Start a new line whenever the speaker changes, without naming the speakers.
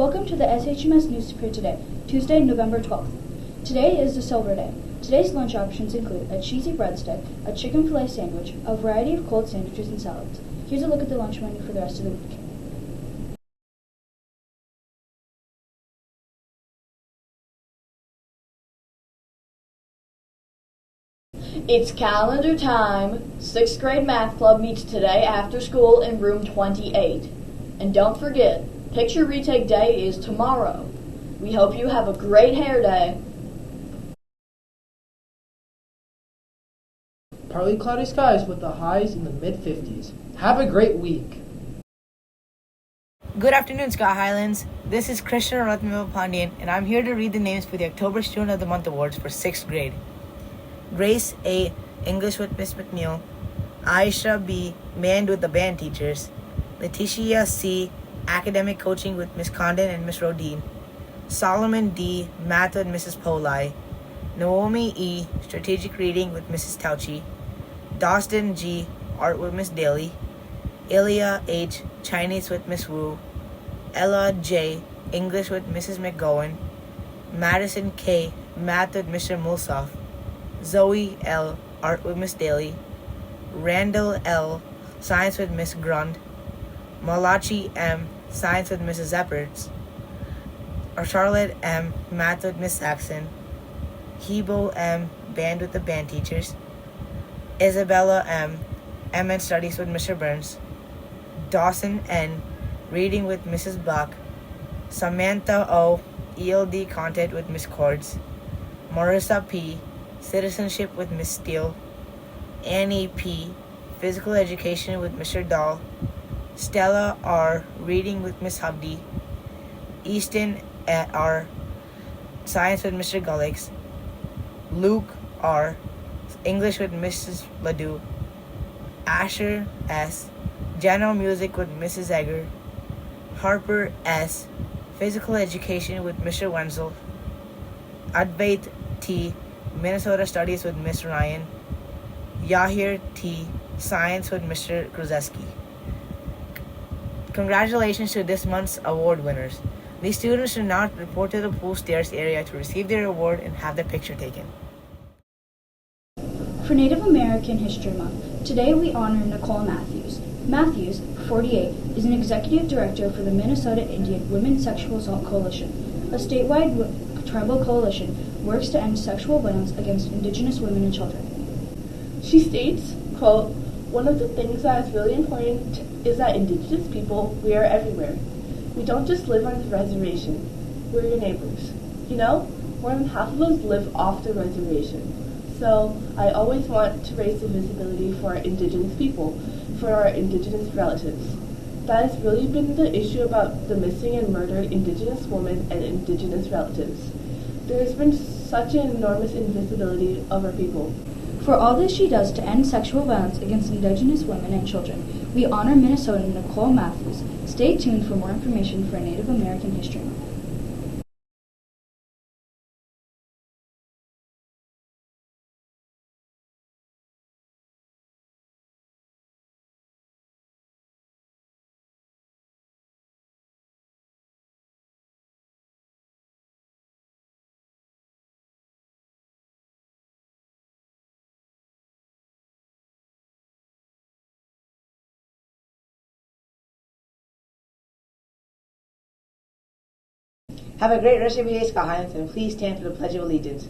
Welcome to the SHMS News for today, Tuesday, November 12th. Today is the Silver Day. Today's lunch options include a cheesy breadstick, a chicken fillet sandwich, a variety of cold sandwiches and salads. Here's a look at the lunch menu for the rest of the week.
It's calendar time. 6th grade math club meets today after school in room 28. And don't forget, picture retake day is tomorrow. We hope you have a great hair day.
Partly cloudy skies with the highs in the mid-50s. Have a great week.
Good afternoon, Scott Highlands. This is Christian Ratnava Pandian, and I'm here to read the names for the October Student of the Month Awards for 6th grade. Grace A. English with Miss McNeil. Aisha B. Band with the band teachers. Leticia C. Academic coaching with Miss Condon and Miss Rodine. Solomon D. Math with Mrs. Polai. Naomi E. Strategic reading with Mrs. Tauchi. Dostin G. Art with Miss Daly. Ilya H. Chinese with Miss Wu. Ella J. English with Mrs. McGowan. Madison K. Math with Mr. Mulsoff. Zoe L. Art with Miss Daly. Randall L. Science with Miss Grund. Malachi M. Science with Mrs. Epperts. Charlotte M. Math with Miss Saxon. Hebo M. Band with the band teachers. Isabella M. M. and Studies with Mr. Burns. Dawson N. Reading with Mrs. Buck. Samantha O. ELD Content with Miss Cords. Marissa P. Citizenship with Miss Steele. Annie P. Physical Education with Mr. Dahl. Stella R. Reading with Miss Hubdy. Easton R. Science with Mr. Gullix. Luke R. English with Mrs. Ledoux. Asher S. General Music with Mrs. Egger. Harper S. Physical Education with Mr. Wenzel. Advait T. Minnesota Studies with Miss Ryan. Yahir T. Science with Mr. Kruzewski. Congratulations to this month's award winners. These students should now report to the pool stairs area to receive their award and have their picture taken.
For Native American History Month, today we honor Nicole Matthews. Matthews, 48, is an executive director for the Minnesota Indian Women's Sexual Assault Coalition. A statewide tribal coalition works to end sexual violence against Indigenous women and children.
She states, quote, "One of the things that is really important is that Indigenous people, we are everywhere. We don't just live on the reservation. We're your neighbors. You know, more than half of us live off the reservation. So I always want to raise the visibility for our Indigenous people, for our Indigenous relatives. That has really been the issue about the missing and murdered Indigenous women and Indigenous relatives. There has been such an enormous invisibility of our people."
For all that she does to end sexual violence against Indigenous women and children, we honor Minnesotan Nicole Matthews. Stay tuned for more information for Native American History Month.
Have a great rest of your day, Scott Highlands, and please stand for the Pledge of Allegiance.